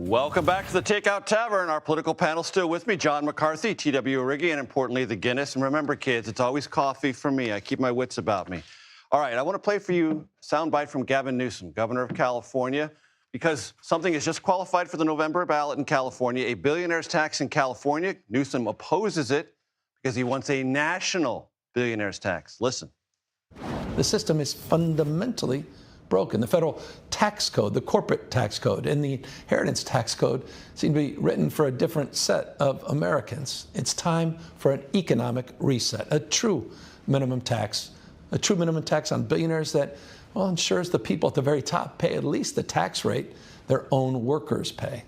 Welcome back to the Takeout Tavern. Our political panel still with me, John McCarthy, T.W. Arrighi, and importantly, the Guinness. And remember, kids, it's always coffee for me. I keep my wits about me. All right, I want to play for you a soundbite from Gavin Newsom, governor of California, because something is just qualified for the November ballot in California, a billionaires tax in California. Newsom opposes it because he wants a national billionaires tax. Listen. The system is fundamentally broken. The federal tax code, the corporate tax code, and the inheritance tax code seem to be written for a different set of Americans. It's time for an economic reset, a true minimum tax on billionaires that, well, ensures the people at the very top pay at least the tax rate their own workers pay.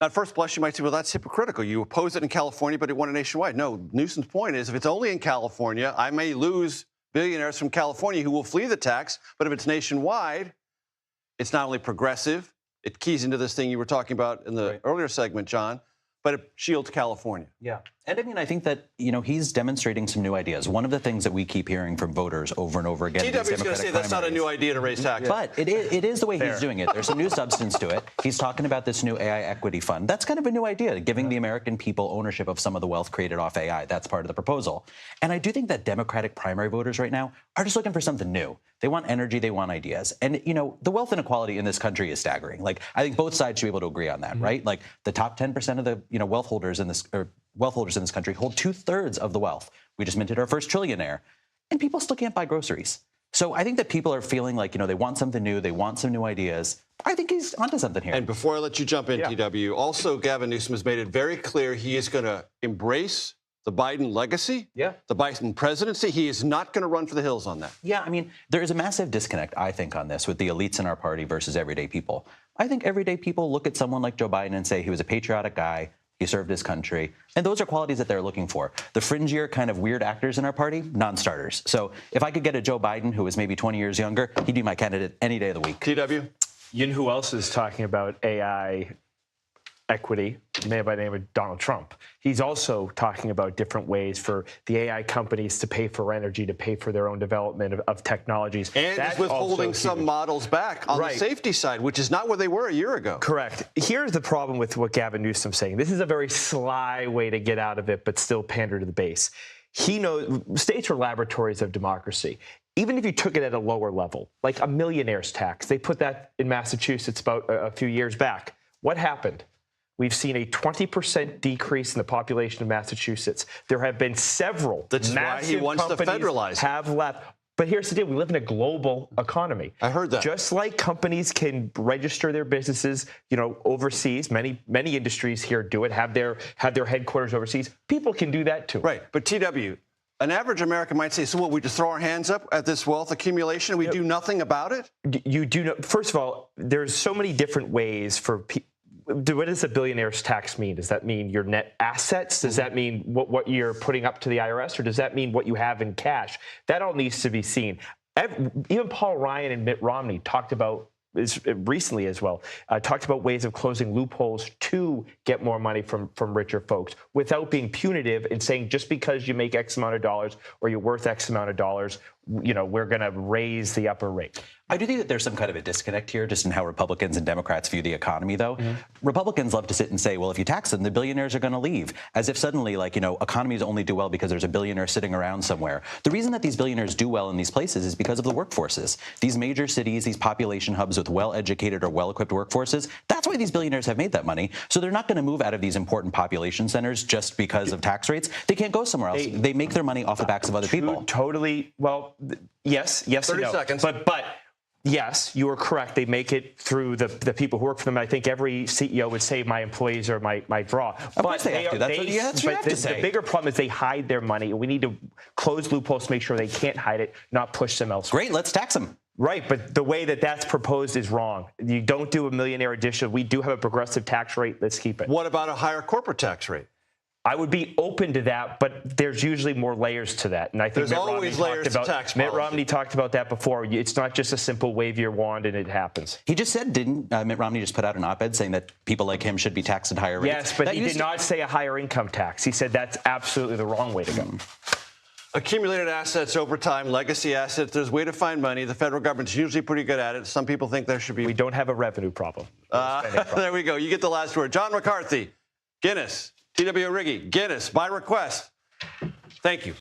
At first blush, you might say, well, that's hypocritical. You oppose it in California, but it won it nationwide. No, Newsom's point is if it's only in California, I may lose billionaires from California who will flee the tax, but if it's nationwide, it's not only progressive, it keys into this thing you were talking about in the earlier segment, John, but it shields California. Yeah. And I mean, I think that, he's demonstrating some new ideas. One of the things that we keep hearing from voters over and over again. TW's going to say that's not a new idea to raise taxes. But it is the way he's doing it. There's some new substance to it. He's talking about this new AI equity fund. That's kind of a new idea, giving the American people ownership of some of the wealth created off AI. That's part of the proposal. And I do think that Democratic primary voters right now are just looking for something new. They want energy. They want ideas. And, the wealth inequality in this country is staggering. Like, I think both sides should be able to agree on that, right? Like, the top 10% of the, wealth holders in this country hold 2/3 of the wealth. We just minted our first trillionaire, and people still can't buy groceries. So I think that people are feeling like, they want something new. They want some new ideas. I think he's onto something here. And before I let you jump in, TW, also Gavin Newsom has made it very clear he is going to embrace the Biden legacy, the Biden presidency. He is not going to run for the hills on that. Yeah, I mean, there is a massive disconnect, I think, on this with the elites in our party versus everyday people. I think everyday people look at someone like Joe Biden and say he was a patriotic guy. He served his country. And those are qualities that they're looking for. The fringier kind of weird actors in our party, non-starters. So if I could get a Joe Biden who was maybe 20 years younger, he'd be my candidate any day of the week. TW? You know who else is talking about AI equity? A man by the name of Donald Trump. He's also talking about different ways for the AI companies to pay for energy, to pay for their own development of technologies. And he's withholding some models back on the safety side, which is not where they were a year ago. Correct. Here's the problem with what Gavin Newsom's saying. This is a very sly way to get out of it, but still pander to the base. He knows states are laboratories of democracy. Even if you took it at a lower level, like a millionaire's tax, they put that in Massachusetts about a few years back. What happened? We've seen a 20% decrease in the population of Massachusetts. There have been several That's why he wants to federalize. Have left. But here's the deal. We live in a global economy. I heard that. Just like companies can register their businesses, overseas, many industries here do it, have their headquarters overseas. People can do that too. Right. But TW, an average American might say, so what, we just throw our hands up at this wealth accumulation and we do nothing about it? You do know. First of all, there's so many different ways for people. What does a billionaire's tax mean? Does that mean your net assets? Does that mean what you're putting up to the IRS? Or does that mean what you have in cash? That all needs to be seen. Even Paul Ryan and Mitt Romney talked about recently as well, talked about ways of closing loopholes to get more money from richer folks without being punitive and saying just because you make X amount of dollars or you're worth X amount of dollars, we're going to raise the upper rate. I do think that there's some kind of a disconnect here just in how Republicans and Democrats view the economy, though. Republicans love to sit and say, well, if you tax them, the billionaires are going to leave, as if suddenly, economies only do well because there's a billionaire sitting around somewhere. The reason that these billionaires do well in these places is because of the workforces. These major cities, these population hubs with well-educated or well-equipped workforces, that's why these billionaires have made that money. So they're not going to move out of these important population centers just because of tax rates. They can't go somewhere else. They make their money off the backs of other people. Totally. Well, yes, 30 seconds. But yes, you are correct. They make it through the people who work for them. I think every CEO would say my employees are my draw. Of course they have to. That's what you have to say. The bigger problem is they hide their money. We need to close loopholes to make sure they can't hide it, not push them elsewhere. Great, let's tax them. Right, but the way that that's proposed is wrong. You don't do a millionaire addition. We do have a progressive tax rate. Let's keep it. What about a higher corporate tax rate? I would be open to that, but there's usually more layers to that. And I think Mitt Romney talked about that before. It's not just a simple wave your wand and it happens. He just said, didn't Mitt Romney just put out an op-ed saying that people like him should be taxed at higher rates? Yes, but he did not say a higher income tax. He said that's absolutely the wrong way to go. Accumulated assets over time, legacy assets, there's a way to find money. The federal government's usually pretty good at it. Some people think there should be. We don't have a revenue problem. There we go. You get the last word. John McCarthy, Guinness. T.W. Arrighi, Guinness, by request. Thank you.